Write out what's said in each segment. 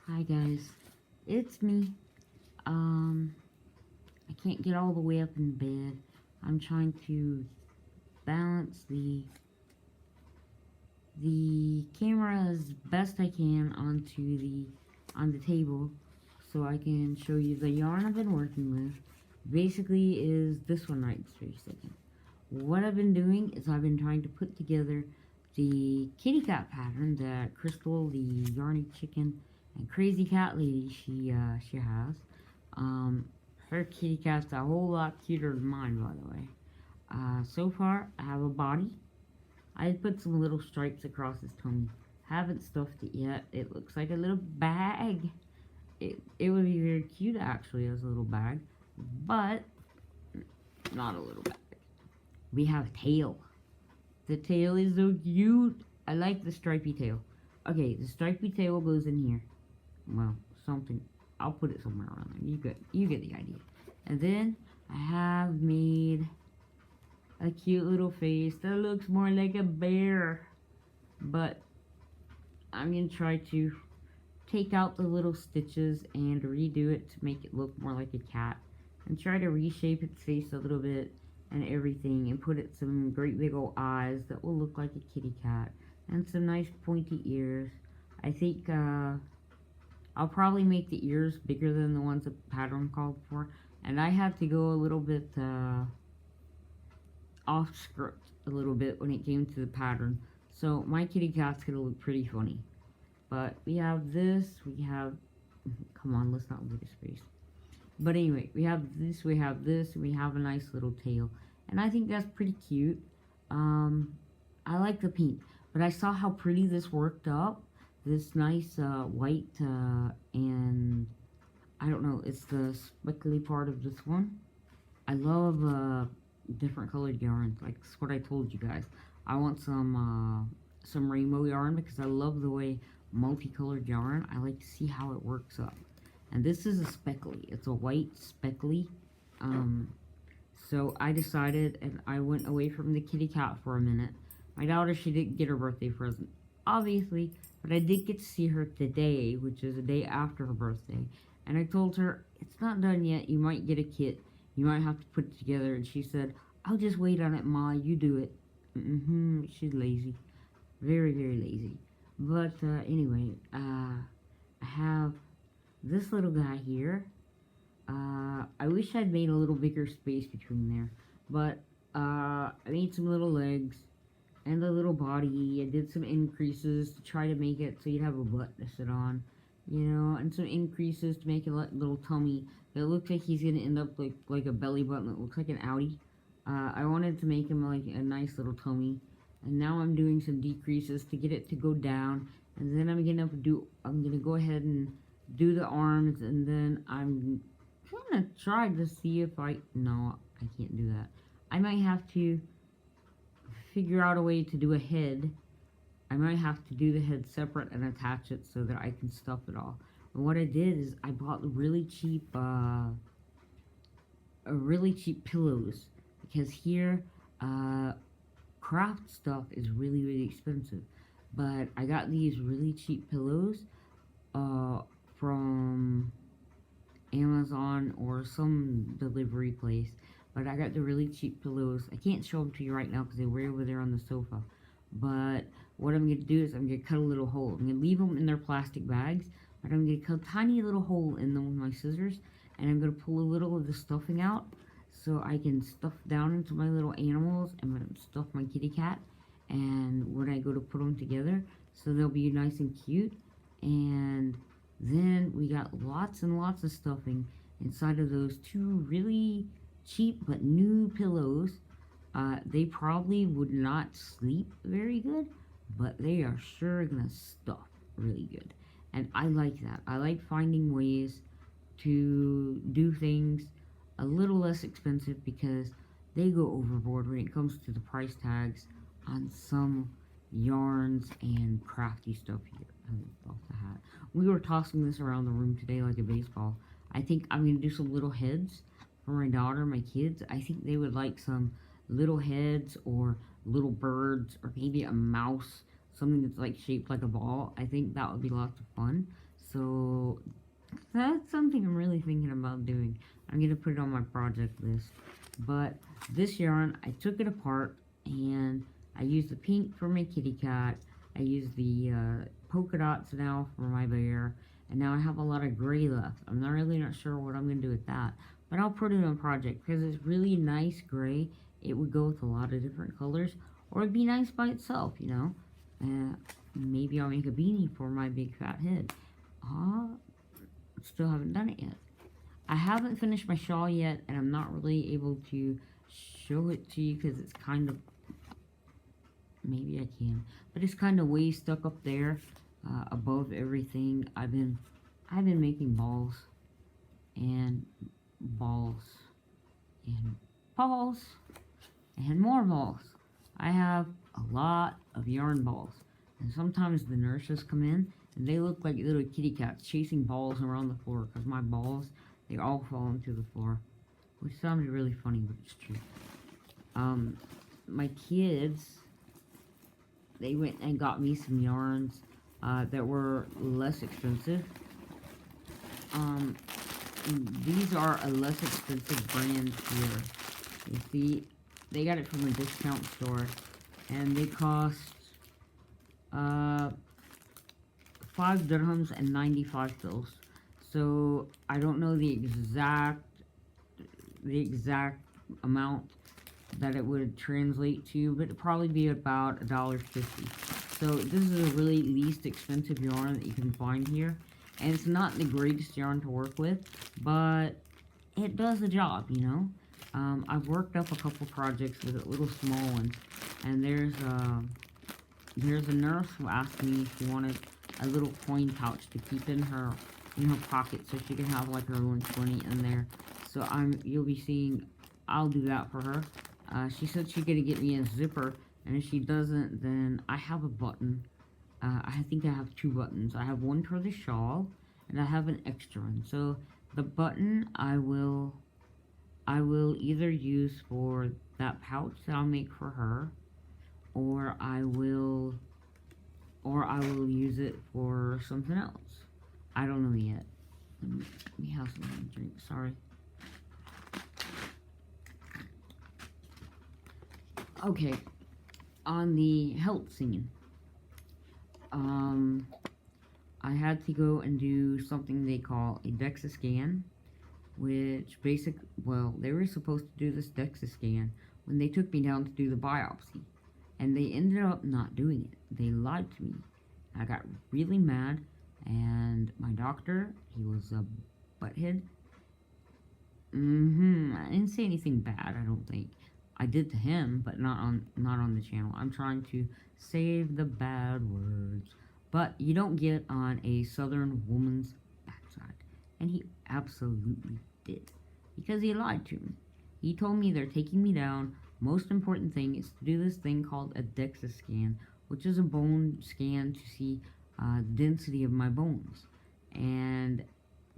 Hi guys, it's me. I can't get all the way up in bed. I'm trying to balance the camera as best I can on the table so I can show you the yarn I've been working with. Basically is this one right this very second. What I've been doing is I've been trying to put together the kitty cat pattern that Crystal, the Yarny chicken, and Crazy Cat Lady she has. Her kitty cat's a whole lot cuter than mine, by the way. So far, I have a body. I put some little stripes across his tummy. Haven't stuffed it yet. It looks like a little bag. It would be very cute actually as a little bag, but not a little bag. We have a tail. The tail is so cute. I like the stripy tail. Okay, the stripy tail goes in here. Well, something. I'll put it somewhere around there. You get the idea. And then I have made a cute little face that looks more like a bear. But I'm going to try to take out the little stitches and redo it to make it look more like a cat. And try to reshape its face a little bit and everything. And put it some great big old eyes that will look like a kitty cat. And some nice pointy ears. I think I'll probably make the ears bigger than the ones the pattern called for. And I had to go a little bit off script a little bit when it came to the pattern. So my kitty cat's gonna look pretty funny. But we have this, we have, come on, let's not look at his face. But anyway, we have this, and we have a nice little tail. And I think that's pretty cute. I like the pink, but I saw how pretty this worked up. This nice white and I don't know, it's the speckly part of this one. I love different colored yarns, like that's what I told you guys. I want some rainbow yarn because I love the way multicolored yarn. I like to see how it works up. And this is a speckly. It's a white speckly. So I decided, and I went away from the kitty cat for a minute. My daughter, she didn't get her birthday present, obviously, but I did get to see her today, which is a day after her birthday. And I told her, it's not done yet. You might get a kit. You might have to put it together. And she said, I'll just wait on it, Ma. You do it. She's lazy. Very, very lazy. But anyway, I have this little guy here. I wish I'd made a little bigger space between there. But I made some little legs and a little body. I did some increases to try to make it so you'd have a butt to sit on. You know, and some increases to make a little tummy that looks like he's gonna end up like a belly button that looks like an Audi. I wanted to make him like a nice little tummy, and now I'm doing some decreases to get it to go down, and then I'm gonna go ahead and do the arms, and then I'm gonna try to see if no, I can't do that. I might have to figure out a way to do a head. I might have to do the head separate and attach it so that I can stuff it all. And what I did is I bought really cheap pillows, because here craft stuff is really, really expensive. But I got these really cheap pillows from Amazon or some delivery place. But I got the really cheap pillows. I can't show them to you right now because they're way over there on the sofa. But what I'm going to do is I'm going to cut a little hole. I'm going to leave them in their plastic bags, but I'm going to cut a tiny little hole in them with my scissors, and I'm going to pull a little of the stuffing out so I can stuff down into my little animals and stuff my kitty cat. And when I go to put them together, so they'll be nice and cute. And then we got lots and lots of stuffing inside of those two really cheap but new pillows. They probably would not sleep very good, but they are sure gonna stuff really good. And I like that. I like finding ways to do things a little less expensive because they go overboard when it comes to the price tags on some yarns and crafty stuff here. Off the hat. We were tossing this around the room today like a baseball. I think I'm gonna do some little heads for my daughter, my kids. I think they would like some little heads or little birds or maybe a mouse, something that's like shaped like a ball. I think that would be lots of fun. So that's something I'm really thinking about doing. I'm going to put it on my project list. But this yarn, I took it apart and I used the pink for my kitty cat. I used the polka dots now for my bear. And now I have a lot of gray left. I'm not sure what I'm going to do with that. But I'll put it on project because it's really nice gray. It would go with a lot of different colors. Or it'd be nice by itself, you know. Maybe I'll make a beanie for my big fat head. Still haven't done it yet. I haven't finished my shawl yet, and I'm not really able to show it to you because it's kind of, maybe I can, but it's kind of way stuck up there above everything. I've been making balls and balls and balls and more balls. I have a lot of yarn balls, and sometimes the nurses come in and they look like little kitty cats chasing balls around the floor because my balls, they all fall into the floor, which sounded really funny, but it's true. My kids, they went and got me some yarns that were less expensive. These are a less expensive brand here. You see, they got it from a discount store, and they cost 5 dirhams and 95 fils. So I don't know the exact amount that it would translate to, but it'd probably be about $1.50. So this is a really least expensive yarn that you can find here, and it's not the greatest yarn to work with, but it does the job, you know. I've worked up a couple projects with it, little small ones, and there's a nurse who asked me if she wanted a little coin pouch to keep in her pocket so she can have like her lunch money in there. So you'll be seeing, I'll do that for her. She said she's gonna get me a zipper, and if she doesn't, then I have a button. I think I have 2 buttons. I have one for the shawl, and I have an extra one. So the button I will either use for that pouch that I'll make for her, or I will use it for something else. I don't know yet. Let me have some drink. Sorry. Okay, on the health scene, I had to go and do something they call a DEXA scan, which they were supposed to do this DEXA scan when they took me down to do the biopsy, and they ended up not doing it. They lied to me. I got really mad, and my doctor, he was a butthead. I didn't say anything bad, I don't think. I did to him, but not on the channel. I'm trying to save the bad words. But you don't get on a southern woman's backside. And he absolutely did. Because he lied to me. He told me they're taking me down. Most important thing is to do this thing called a DEXA scan, which is a bone scan to see the density of my bones. And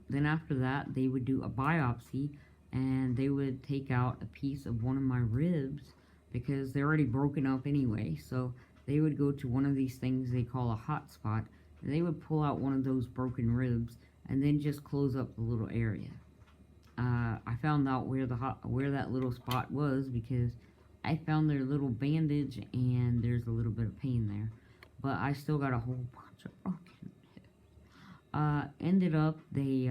then after that, they would do a biopsy, and they would take out a piece of one of my ribs because they're already broken up anyway. So they would go to one of these things they call a hot spot, and they would pull out one of those broken ribs and then just close up the little area. I found out where that little spot was because I found their little bandage, and there's a little bit of pain there, but I still got a whole bunch of broken ribs. Ended up they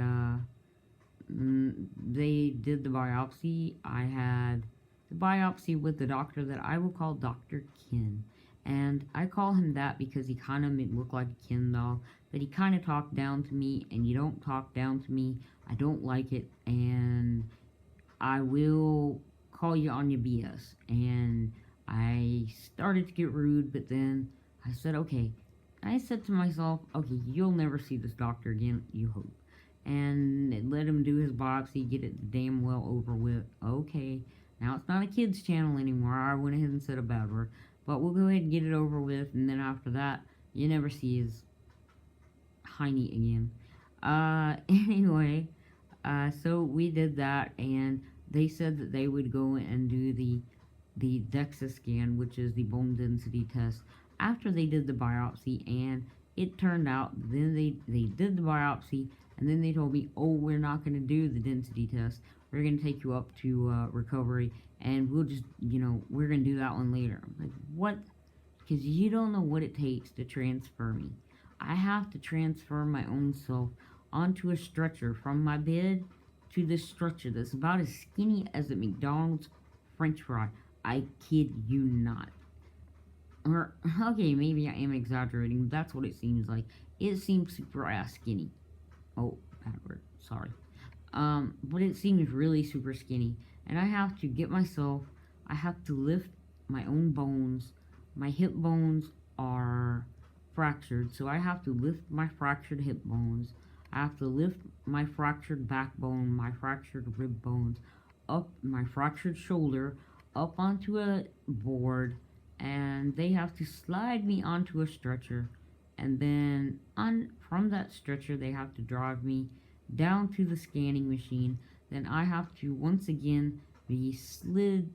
did the biopsy. I had the biopsy with the doctor that I will call Dr. Ken. And I call him that because he kind of looked like a Ken doll. But he kind of talked down to me, and you don't talk down to me. I don't like it, and I will call you on your BS. And I started to get rude, but then I said, okay. I said to myself, okay, you'll never see this doctor again, you hope. And let him do his biopsy, get it damn well over with. Okay, now it's not a kid's channel anymore. I went ahead and said a bad word. But we'll go ahead and get it over with, and then after that, you never see his hiney again. Anyway, so we did that, and they said that they would go and do the DEXA scan, which is the bone density test. after they did the biopsy, and it turned out then they did the biopsy, and then they told me, oh, we're not going to do the density test. We're going to take you up to recovery, and we'll just, we're going to do that one later. I'm like, what? Because you don't know what it takes to transfer me. I have to transfer my own self onto a stretcher from my bed to this stretcher that's about as skinny as a McDonald's French fry. I kid you not. Or, okay, maybe I am exaggerating, but that's what it seems like. It seems super ass skinny. Oh, bad word. Sorry. But it seems really super skinny. And I have to get myself, I have to lift my own bones. My hip bones are fractured, so I have to lift my fractured hip bones. I have to lift my fractured backbone, my fractured rib bones, up my fractured shoulder, up onto a board, and they have to slide me onto a stretcher, and then from that stretcher they have to drive me down to the scanning machine. Then I have to once again be slid,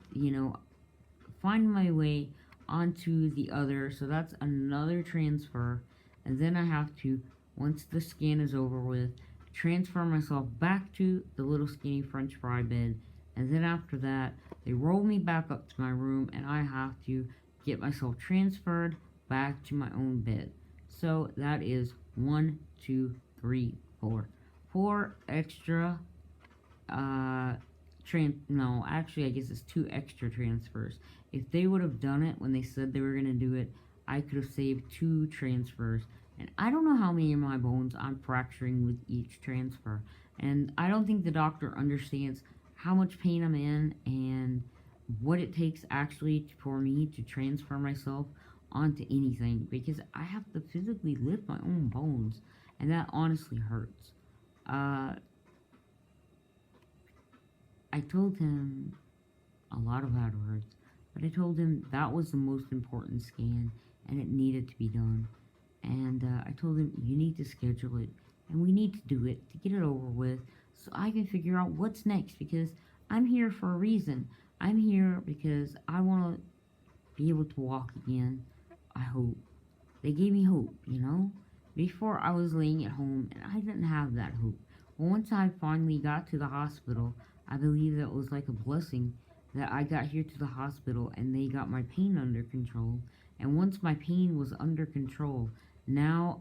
find my way onto the other, so that's another transfer. And then I have to, once the scan is over with, transfer myself back to the little skinny French fry bed. And then after that, they roll me back up to my room, and I have to get myself transferred back to my own bed. So that is 1, 2, 3, 4. 4 extra no, actually I guess it's 2 extra transfers. If they would have done it when they said they were going to do it, I could have saved 2 transfers. And I don't know how many of my bones I'm fracturing with each transfer. And I don't think the doctor understands how much pain I'm in and what it takes actually for me to transfer myself onto anything, because I have to physically lift my own bones, and that honestly hurts. I told him a lot of bad words, but I told him that was the most important scan and it needed to be done. And I told him, you need to schedule it, and we need to do it to get it over with so I can figure out what's next, because I'm here for a reason. I'm here because I want to be able to walk again, I hope. They gave me hope, Before I was laying at home and I didn't have that hope. But once I finally got to the hospital, I believe that was like a blessing that I got here to the hospital and they got my pain under control. And once my pain was under control, now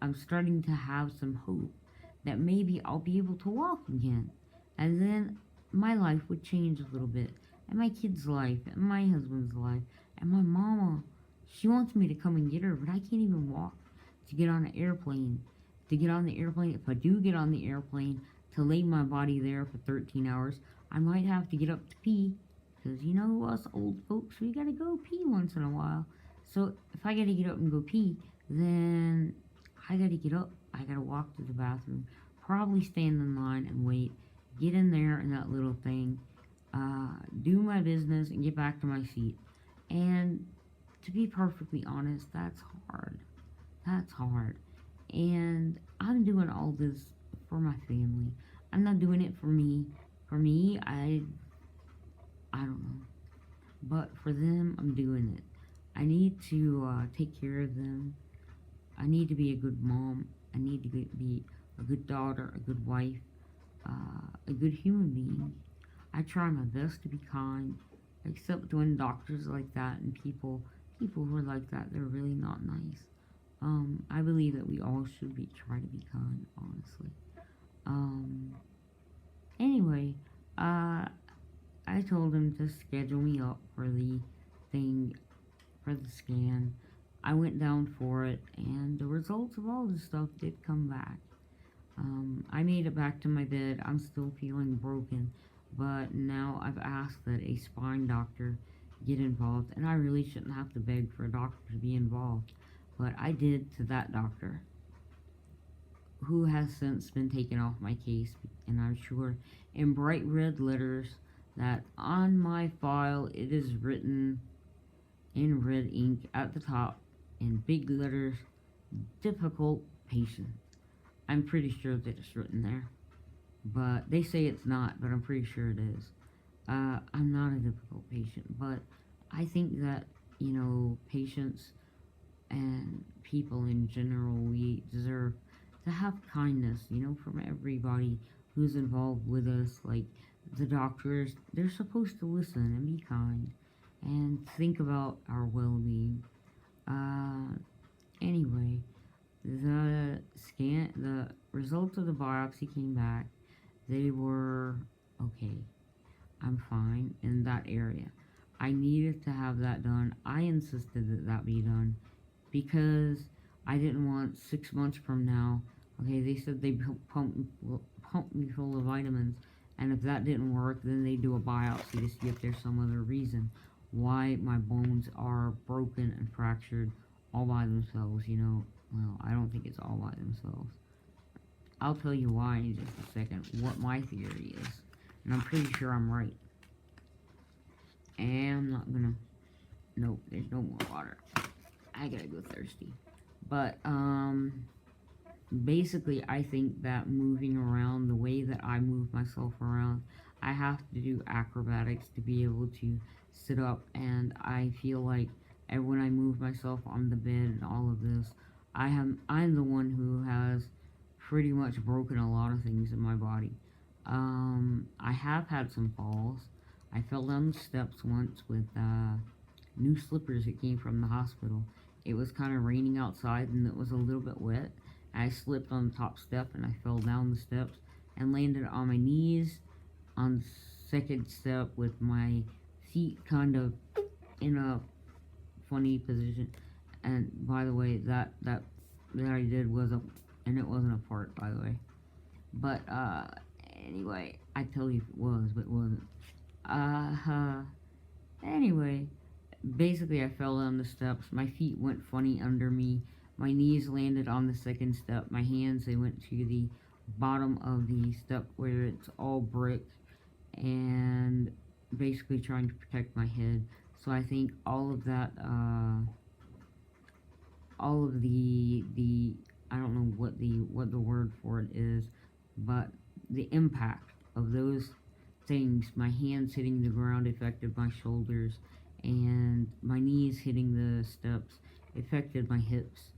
I'm starting to have some hope that maybe I'll be able to walk again. And then my life would change a little bit. And my kid's life, and my husband's life, and my mama. She wants me to come and get her, but I can't even walk to get on an airplane. To get on the airplane, if I do get on the airplane, to lay my body there for 13 hours, I might have to get up to pee. Because us old folks, we gotta go pee once in a while. So if I gotta get up and go pee, then I gotta get up. I gotta walk to the bathroom. Probably stand in line and wait. Get in there in that little thing. Do my business and get back to my seat. And to be perfectly honest, that's hard. That's hard. And I'm doing all this for my family. I'm not doing it for me. For me, I don't know. But for them, I'm doing it. I need to take care of them. I need to be a good mom. I need to be a good daughter, a good wife, a good human being. I try my best to be kind, except when doctors like that and people who are like that, they're really not nice. I believe that we all should try to be kind, honestly. Anyway, I told him to schedule me up for the thing, for the scan. I went down for it, and the results of all this stuff did come back. I made it back to my bed. I'm still feeling broken, but now I've asked that a spine doctor get involved, and I really shouldn't have to beg for a doctor to be involved, but I did to that doctor, who has since been taken off my case, and I'm sure in bright red letters that on my file it is written in red ink at the top in big letters, difficult patient. I'm pretty sure that it's written there, but they say it's not, but I'm pretty sure it is. I'm not a difficult patient, but I think that, patients and people in general, we deserve to have kindness, from everybody who's involved with us. Like the doctors, they're supposed to listen and be kind and think about our well-being. Uh, anyway, the results of the biopsy came back. They were okay. I'm fine in that area. I needed to have that done. I insisted that that be done because I didn't want 6 months from now. Okay, they said they pump me full of vitamins, and if that didn't work, then they do a biopsy to see if there's some other reason why my bones are broken and fractured all by themselves. Well, I don't think it's all by themselves. I'll tell you why in just a second, what my theory is, and I'm pretty sure I'm right. And I'm not gonna. Nope, there's no more water. I gotta go thirsty. But, basically, I think that moving around, the way that I move myself around, I have to do acrobatics to be able to sit up, and I feel like when I move myself on the bed and all of this, I'm the one who has pretty much broken a lot of things in my body. I have had some falls. I fell down the steps once with, new slippers that came from the hospital. It was kind of raining outside and it was a little bit wet. I slipped on the top step and I fell down the steps and landed on my knees on the second step with my feet kind of in a funny position. And by the way, that I did and it wasn't a fart, by the way. But anyway, I tell you if it was, but it wasn't. Anyway, basically I fell down the steps. My feet went funny under me. My knees landed on the second step. My hands, they went to the bottom of the step where it's all brick, and basically trying to protect my head. So I think all of that, all of the I don't know what the word for it is, but the impact of those things, my hands hitting the ground affected my shoulders, and my knees hitting the steps affected my hips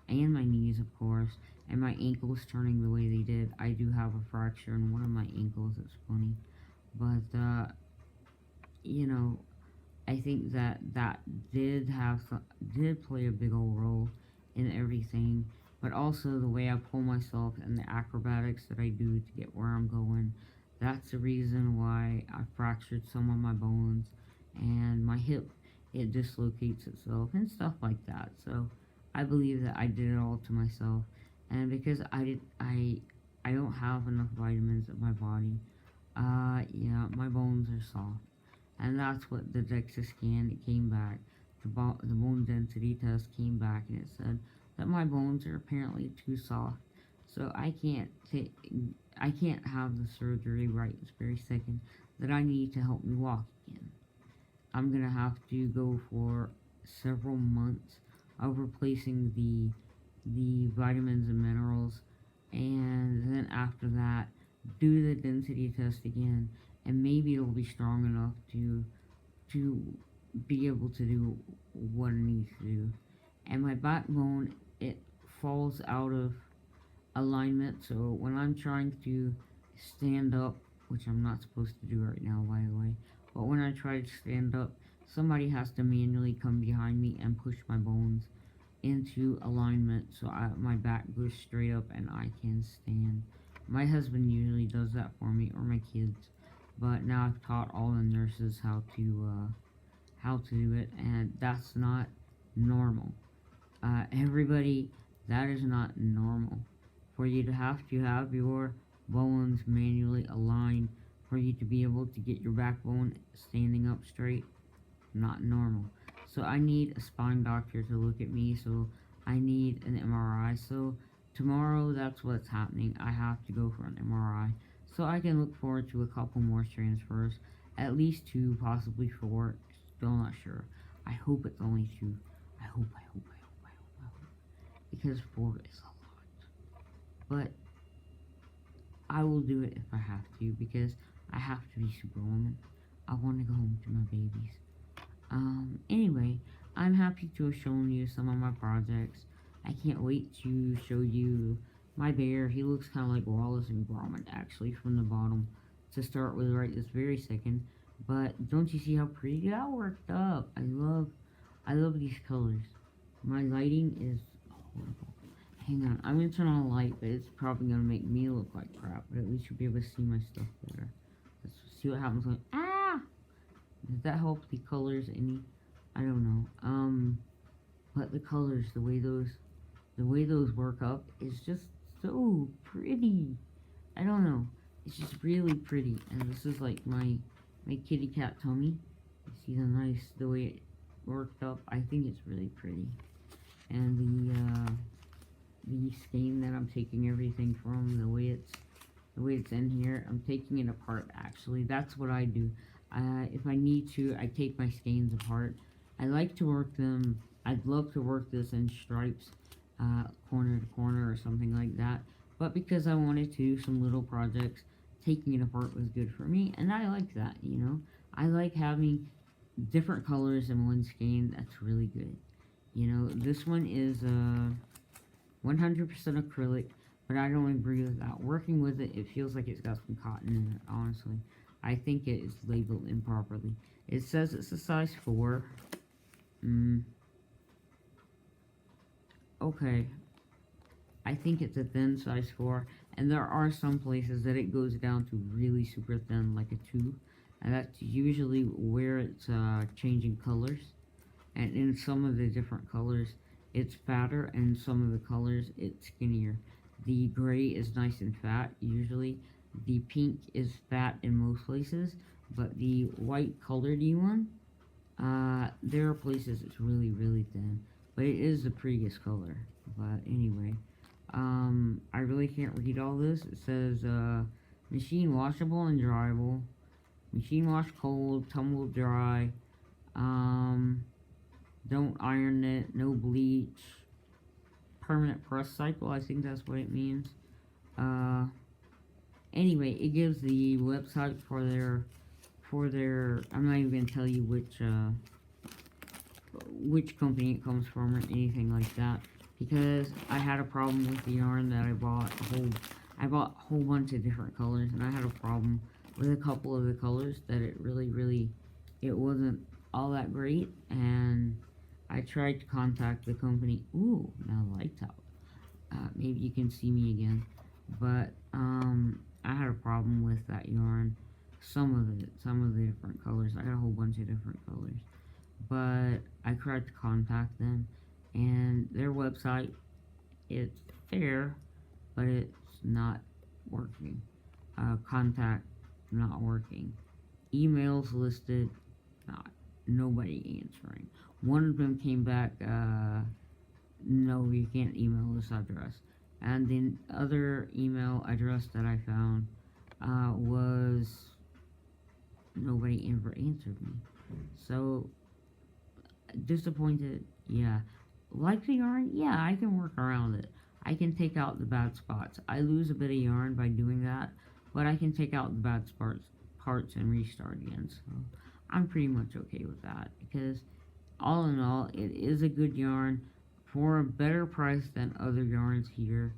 and my knees, of course, and my ankles turning the way they did. I do have a fracture in one of my ankles. It's funny, but I think that did play a big old role in everything, but also the way I pull myself and the acrobatics that I do to get where I'm going. That's the reason why I fractured some of my bones, and my hip, it dislocates itself and stuff like that. So I believe that I did it all to myself, and because I don't have enough vitamins in my body. Yeah, my bones are soft, and that's what the DEXA scan, it came back. The bone density test came back, and it said that my bones are apparently too soft, so I can't have the surgery right this very second. That I need to help me walk again. I'm gonna have to go for several months of replacing the vitamins and minerals, and then after that, do the density test again, and maybe it'll be strong enough to be able to do what it needs to do. And my backbone, it falls out of alignment, so when I'm trying to stand up, which I'm not supposed to do right now, by the way, but when I try to stand up, somebody has to manually come behind me and push my bones into alignment so my back goes straight up and I can stand. My husband usually does that for me, or my kids, but now I've taught all the nurses how to do it, and that's not normal. Everybody, that is not normal. For you to have your bones manually aligned, for you to be able to get your backbone standing up straight, not normal. So I need a spine doctor to look at me, so I need an MRI. So tomorrow, that's what's happening. I have to go for an MRI. So I can look forward to a couple more transfers, at least 2, possibly 4. Still not sure. I hope it's only 2. I hope. Because 4 is a lot. But I will do it if I have to, because I have to be Superwoman. I want to go home to my babies. Anyway, I'm happy to have shown you some of my projects. I can't wait to show you my bear. He looks kind of like Wallace and Gromit, actually, from the bottom to start with right this very second. But don't you see how pretty that worked up? I love these colors. My lighting is horrible. Hang on, I'm gonna turn on a light, but it's probably gonna make me look like crap. But at least you'll be able to see my stuff better. Let's see what happens when does that help the colors any? I don't know. But the colors, the way those work up is just so pretty. I don't know. It's just really pretty. And this is like my kitty cat tummy. You see the way it worked up. I think it's really pretty. And the skein that I'm taking everything from, the way it's in here, I'm taking it apart. Actually, that's what I do. If I need to, I take my skeins apart. I like to work them. I'd love to work this in stripes, corner to corner or something like that. But because I wanted to do some little projects, taking it apart was good for me, and I like that. You know, I like having different colors in one skein. That's really good. You know, this one is 100% acrylic, but I don't agree with that. Working with it, it feels like it's got some cotton in it, honestly. I think it is labeled improperly. It says it's a size 4. Okay. I think it's a thin size 4, and there are some places that it goes down to really super thin, like a 2, and that's usually where it's changing colors. And in some of the different colors, it's fatter, and some of the colors, it's skinnier. The gray is nice and fat, usually. The pink is fat in most places, but the white coloredy one, there are places it's really, really thin. But it is the prettiest color. But anyway, I really can't read all this. It says, machine washable and dryable. Machine wash cold, tumble dry. Don't iron it, no bleach. Permanent press cycle, I think that's what it means. Anyway, it gives the website for their, I'm not even going to tell you which company it comes from or anything like that, because I had a problem with the yarn that I bought. I bought a whole bunch of different colors, and I had a problem with a couple of the colors that it really, it wasn't all that great, and I tried to contact the company. Ooh, now the light's out. Maybe you can see me again. But, I had a problem with that yarn. Some of the different colors. I got a whole bunch of different colors. But I tried to contact them, and their website, it's fair, but it's not working. Contact, not working. Emails listed, nobody answering. One of them came back, no, you can't email this address. And the other email address that I found was nobody ever answered me. So, disappointed, yeah. Like the yarn, yeah, I can work around it. I can take out the bad spots. I lose a bit of yarn by doing that, but I can take out the bad parts and restart again. So, I'm pretty much okay with that, because all in all, it is a good yarn for a better price than other yarns here.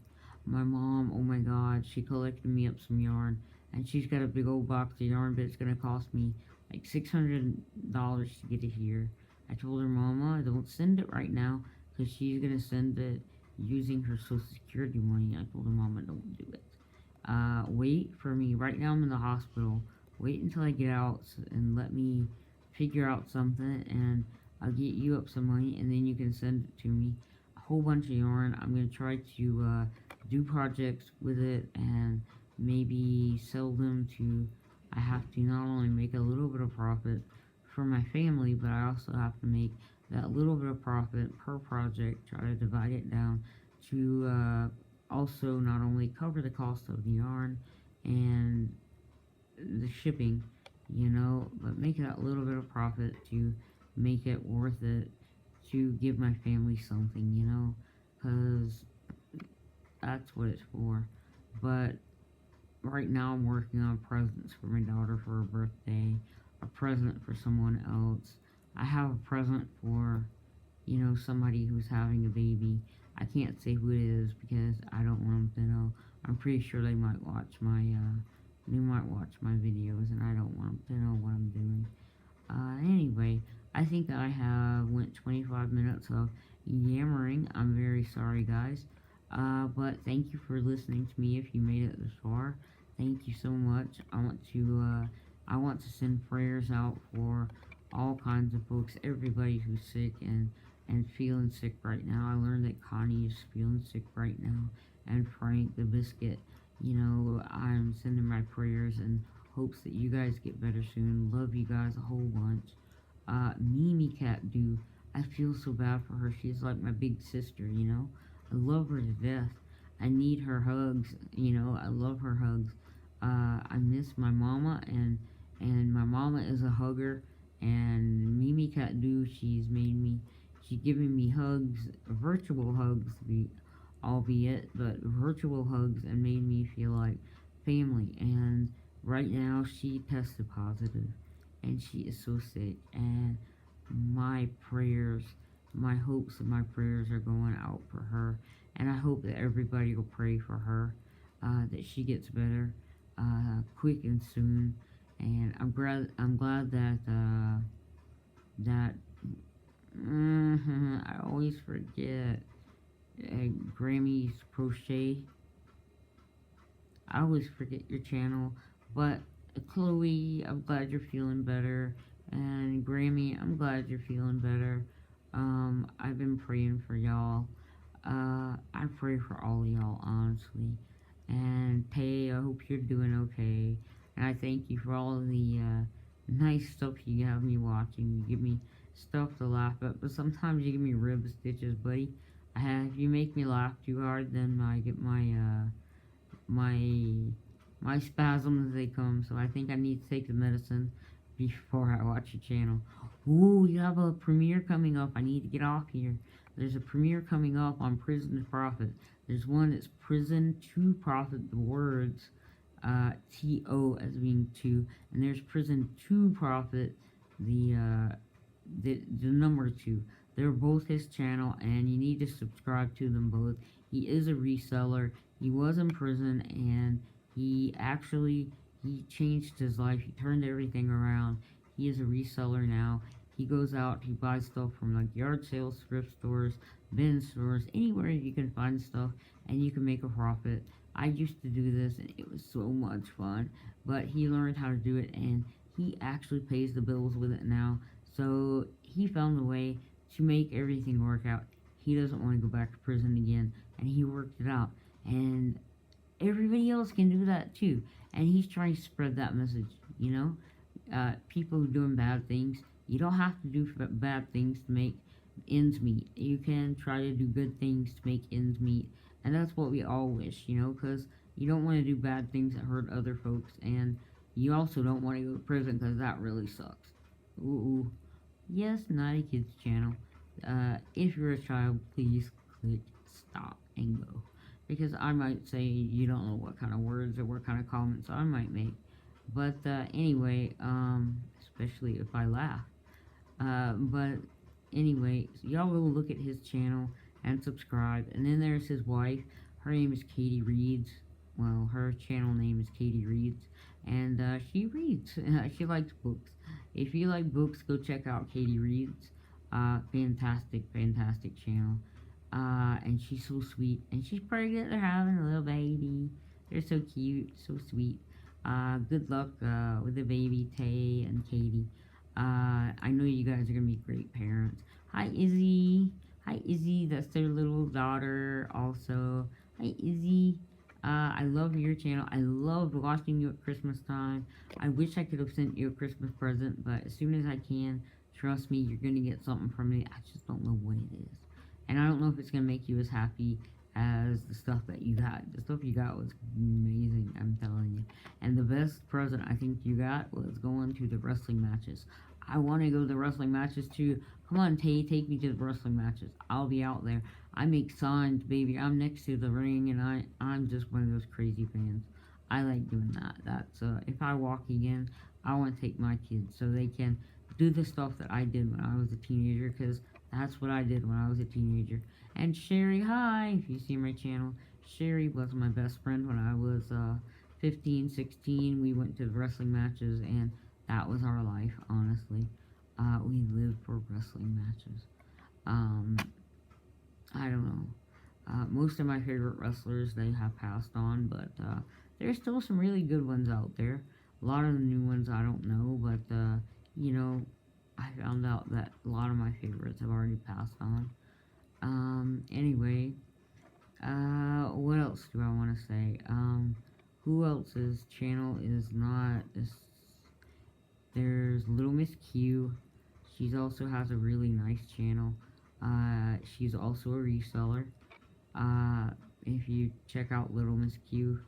My mom, oh my god, she collected me up some yarn, and she's got a big old box of yarn, but it's going to cost me like $600 to get it here. I told her, Mama, don't send it right now, because she's going to send it using her Social Security money. I told her, Mama, don't do it. Wait for me. Right now I'm in the hospital. Wait until I get out and let me figure out something, and I'll get you up some money, and then you can send it to me. A whole bunch of yarn. I'm going to try to do projects with it and maybe sell them to, I have to not only make a little bit of profit for my family, but I also have to make that little bit of profit per project, try to divide it down to also not only cover the cost of the yarn and the shipping, you know, but make that little bit of profit to make it worth it to give my family something, you know, because that's what it's for. But right now I'm working on presents for my daughter for her birthday, a present for someone else. I have a present for you know, somebody who's having a baby. I can't say who it is because I don't want them to know. I'm pretty sure they might watch my videos, and I don't want them to know what I'm doing. Anyway, I think I have went 25 minutes of yammering. I'm very sorry, guys. But thank you for listening to me if you made it this far. Thank you so much. I want to send prayers out for all kinds of folks, everybody who's sick and feeling sick right now. I learned that Connie is feeling sick right now, and Frank the Biscuit. You know, I'm sending my prayers and hopes that you guys get better soon. Love you guys a whole bunch. Mimi Cat do. I feel so bad for her. She's like my big sister, you know. I love her to death. I need her hugs, you know. I love her hugs. I miss my mama, and my mama is a hugger. And Mimi Cat do. She's giving me hugs, virtual hugs, albeit, but virtual hugs, and made me feel like family. And right now, she tested positive, and she is so sick. And my prayers, my hopes and my prayers are going out for her. And I hope that everybody will pray for her, that she gets better, quick and soon. And I'm glad that I always forget Grammy's Crochet. I always forget your channel, but Chloe, I'm glad you're feeling better, and Grammy, I'm glad you're feeling better. I've been praying for y'all. I pray for all y'all, honestly. And Tay, I hope you're doing okay. And I thank you for all the nice stuff you have me watching. You give me stuff to laugh at, but sometimes you give me rib stitches, buddy. If you make me laugh too hard, then I get my my spasms, they come. So I think I need to take the medicine before I watch your channel. Ooh, you have a premiere coming up. I need to get off here. There's a premiere coming up on Prison to Profit. There's one that's Prison to Profit, the words, T-O as being two, and there's Prison to Profit, the number two. They're both his channel, and you need to subscribe to them both. He is a reseller. He was in prison, and he changed his life. He turned everything around. He is a reseller now. He goes out, he buys stuff from like yard sales, thrift stores, bin stores, anywhere you can find stuff, and you can make a profit. I used to do this, and it was so much fun, but he learned how to do it, and he actually pays the bills with it now. So he found a way to make everything work out. He doesn't want to go back to prison again, and he worked it out. And everybody else can do that too. And he's trying to spread that message, you know? People doing bad things, you don't have to do bad things to make ends meet. You can try to do good things to make ends meet. And that's what we all wish, you know? Because you don't want to do bad things that hurt other folks. And you also don't want to go to prison because that really sucks. Ooh. Yes, Naughty Kids channel. If you're a child, please click stop and go. Because I might say you don't know what kind of words or what kind of comments I might make. But anyway, especially if I laugh. But anyway, so y'all will look at his channel and subscribe. And then there's his wife. Her name is Katie Reads. Well, her channel name is Katie Reads. And she reads. She likes books. If you like books, go check out Katie Reads. Fantastic, fantastic channel. And she's so sweet. And she's pregnant. They're having a little baby. They're so cute, so sweet. Good luck with the baby, Tay and Katie. I know you guys are going to be great parents. Hi, Izzy. Hi, Izzy. That's their little daughter also. Hi, Izzy. I love your channel. I loved watching you at Christmas time. I wish I could have sent you a Christmas present, but as soon as I can, trust me, you're going to get something from me. I just don't know what it is. And I don't know if it's going to make you as happy as the stuff that you got. The stuff you got was amazing, I'm telling you. And the best present I think you got was going to the wrestling matches. I want to go to the wrestling matches too. Come on, Tay, take me to the wrestling matches. I'll be out there. I make signs, baby. I'm next to the ring, and I'm just one of those crazy fans. I like doing that. That's if I walk again, I want to take my kids so they can do the stuff that I did when I was a teenager, because That's what I did when I was a teenager. And Sherry, hi, if you see my channel. Sherry was my best friend when I was 15, 16. We went to wrestling matches, and that was our life, honestly. We lived for wrestling matches. Um, I don't know. Most of my favorite wrestlers, they have passed on, but there's still some really good ones out there. A lot of the new ones I don't know, but you know, I found out that a lot of my favorites have already passed on. Anyway, what else do I want to say? Who else's channel is not? There's Little Miss Q. She's also has a really nice channel. She's also a reseller. Uh, if you check out Little Miss Q,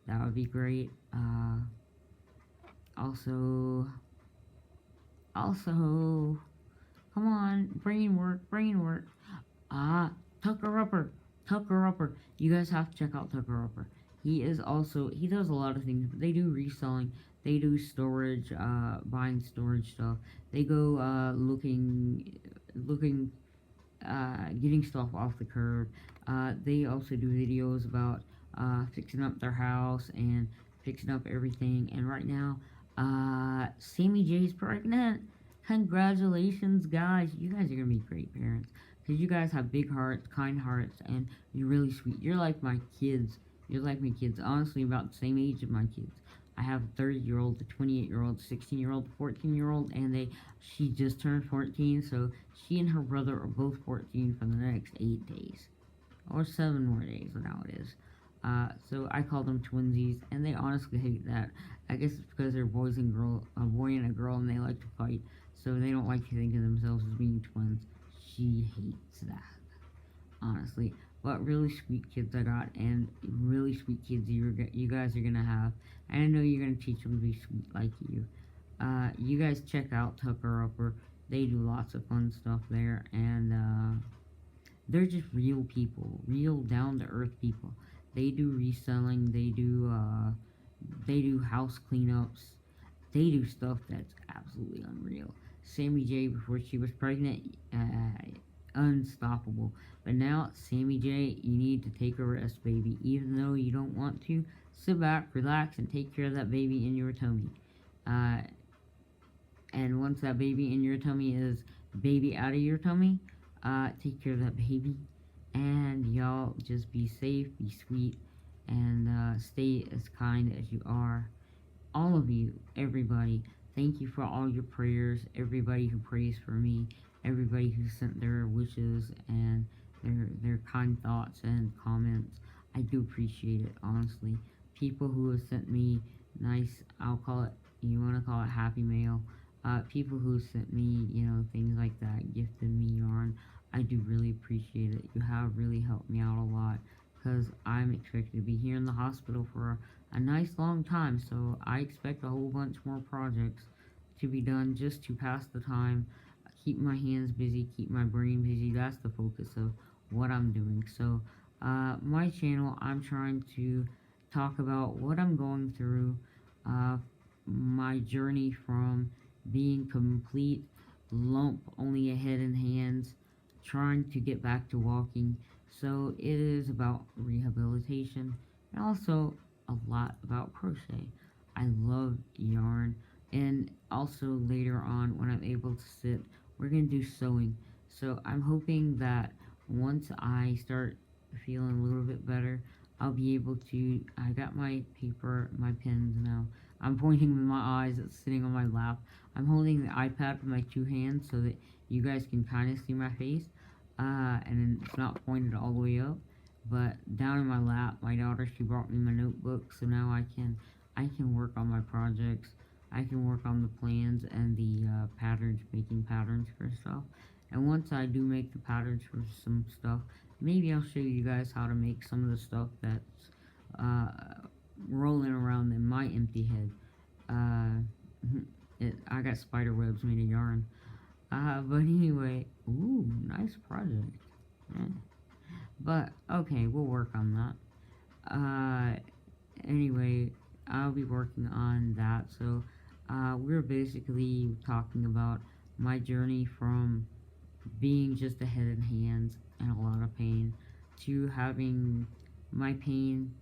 that would be great. Also, come on, brain work, brain work. Ah, Tucker Upper, Tucker Upper. You guys have to check out Tucker Upper. He does a lot of things, but they do reselling. They do storage, buying storage stuff. They go, getting stuff off the curb. They also do videos about fixing up their house and fixing up everything. And right now, Sammy J's pregnant. Congratulations, guys. You guys are going to be great parents. Because you guys have big hearts, kind hearts, and you're really sweet. You're like my kids. You're like my kids. Honestly, about the same age of my kids. I have a 30-year-old, a 28-year-old, 16-year-old, 14-year-old, and she just turned 14, so she and her brother are both 14 for the next 8 days. Or 7 more days now it is. So I call them twinsies, and they honestly hate that. I guess it's because they're a boy and a girl, and they like to fight, so they don't like to think of themselves as being twins. She hates that, honestly. But really sweet kids I got, and really sweet kids you guys are gonna have. And I know you're gonna teach them to be sweet like you. You guys check out Tucker Upper. They do lots of fun stuff there, and they're just real people, real down to earth people. They do reselling. They do house cleanups. They do stuff that's absolutely unreal. Sammy J, before she was pregnant, unstoppable. But now, Sammy J, you need to take a rest, baby. Even though you don't want to, sit back, relax, and take care of that baby in your tummy. Uh, and once that baby in your tummy is baby out of your tummy, take care of that baby. And y'all just be safe, be sweet, and stay as kind as you are. All of you, everybody, thank you for all your prayers. Everybody who prays for me, everybody who sent their wishes and their kind thoughts and comments. I do appreciate it, honestly. People who have sent me nice, I'll call it, you want to call it happy mail. People who sent me, things like that, gifted me yarn. I do really appreciate it. You have really helped me out a lot because I'm expected to be here in the hospital for a nice long time, so I expect a whole bunch more projects to be done just to pass the time, keep my hands busy, keep my brain busy. That's the focus of what I'm doing. So, my channel, I'm trying to talk about what I'm going through, my journey from being complete lump, only a head and hands, trying to get back to walking. So it is about rehabilitation and also a lot about crochet. I love yarn, and also later on when I'm able to sit, we're going to do sewing. So I'm hoping that once I start feeling a little bit better, I'll be able to, I got my paper, my pens now. I'm pointing with my eyes, it's sitting on my lap. I'm holding the iPad with my two hands so that you guys can kind of see my face. And it's not pointed all the way up. But down in my lap, my daughter, she brought me my notebook, so now I can work on my projects. I can work on the plans and the patterns, making patterns for stuff. And once I do make the patterns for some stuff, maybe I'll show you guys how to make some of the stuff that's rolling around in my empty head. I got spider webs made of yarn. But anyway, ooh, nice project. Yeah. But, okay, we'll work on that. Anyway, I'll be working on that. So, we're basically talking about my journey from being just a head and hands and a lot of pain, to having my pain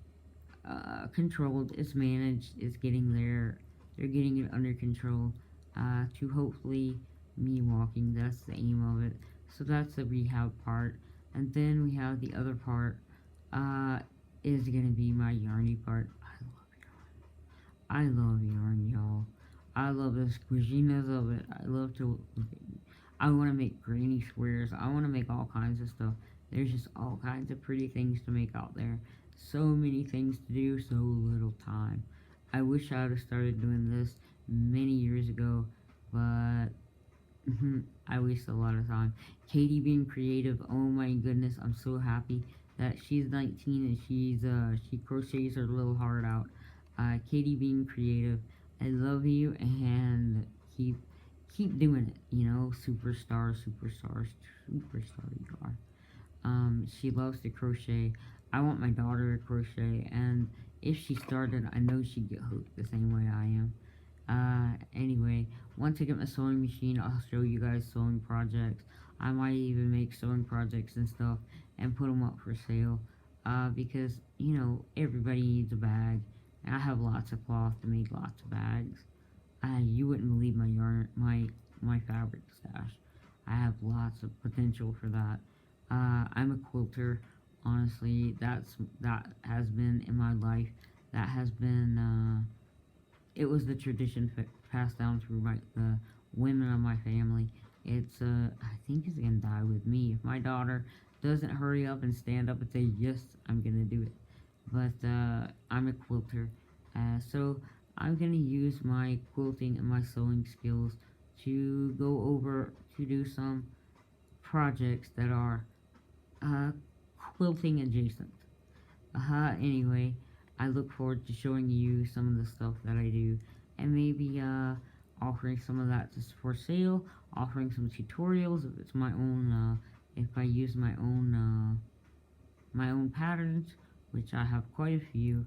controlled, it's managed, it's getting there, they're getting it under control, to hopefully me walking, that's the aim of it. So that's the rehab part. And then we have the other part, uh, is gonna be my Yarny part. I love yarn, y'all. I love the squishiness of it. I love to. I want to make granny squares. I want to make all kinds of stuff. There's just all kinds of pretty things to make out there. So many things to do, so little time. I wish I would have started doing this many years ago, but I waste a lot of time. Katie being creative, oh my goodness, I'm so happy that she's 19 and she crochets her little heart out. Katie being creative, I love you, and keep doing it. You know, superstar, superstar, superstar you are. She loves to crochet. I want my daughter to crochet, and if she started, I know she'd get hooked the same way I am. Anyway, once I get my sewing machine, I'll show you guys sewing projects. I might even make sewing projects and stuff and put them up for sale. Because, you know, everybody needs a bag. And I have lots of cloth to make lots of bags. You wouldn't believe my yarn, my fabric stash. I have lots of potential for that. I'm a quilter. Honestly, that has been in my life. That has been, it was the tradition passed down through the women of my family. It's, I think it's gonna die with me. If my daughter doesn't hurry up and stand up and say, yes, I'm gonna do it. But, I'm a quilter. So I'm gonna use my quilting and my sewing skills to go over to do some projects that are, uh, quilting adjacent. Anyway, I look forward to showing you some of the stuff that I do, and maybe, offering some of that for sale, offering some tutorials if it's my own, if I use my own patterns, which I have quite a few,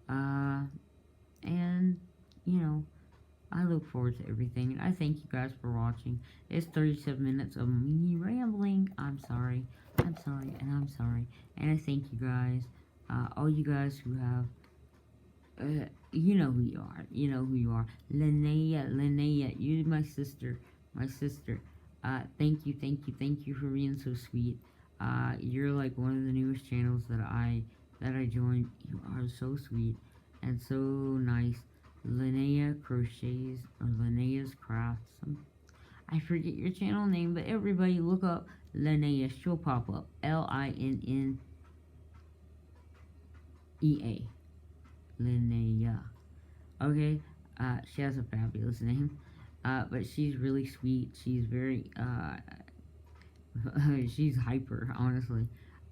and, you know, I look forward to everything, and I thank you guys for watching. It's 37 minutes of me rambling. I'm sorry, and I'm sorry, and I thank you guys, all you guys who have, you know who you are, Linnea, you're my sister, thank you for being so sweet. You're like one of the newest channels that I joined. You are so sweet and so nice. Linnea Crochets, or Linnea's Crafts. I forget your channel name, but everybody look up Linnea. She'll pop up. Linnea. Linnea. Okay? She has a fabulous name. But she's really sweet. She's very, she's hyper, honestly.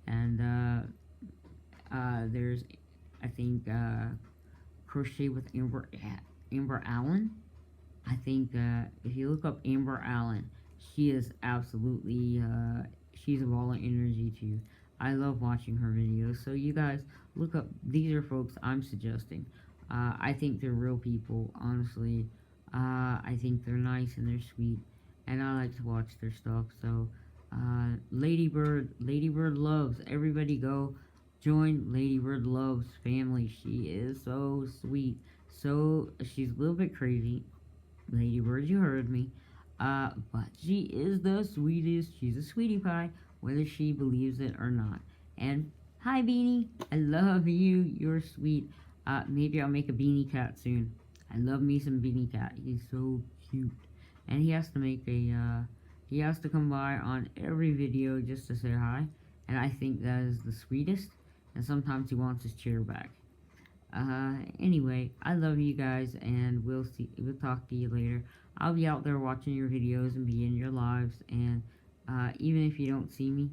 And, there's, I think, Crochet with Amber Allen. I think, if you look up Amber Allen, she is absolutely, she's a ball of energy too. I love watching her videos. So you guys, look up, these are folks I'm suggesting. I think they're real people, honestly. I think they're nice and they're sweet, and I like to watch their stuff. So, Ladybird Loves, everybody go join Ladybird Loves family. She is so sweet. So, she's a little bit crazy. Ladybird, you heard me. But she is the sweetest. She's a sweetie pie, whether she believes it or not. And, hi Beanie, I love you. You're sweet. Maybe I'll make a Beanie Cat soon. I love me some Beanie Cat. He's so cute. And he has to make a, he has to come by on every video just to say hi. And I think that is the sweetest. And sometimes he wants his chair back. Anyway, I love you guys, and we'll talk to you later. I'll be out there watching your videos and be in your lives, and, even if you don't see me,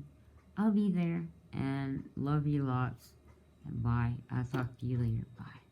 I'll be there, and love you lots. And bye. I'll talk to you later. Bye.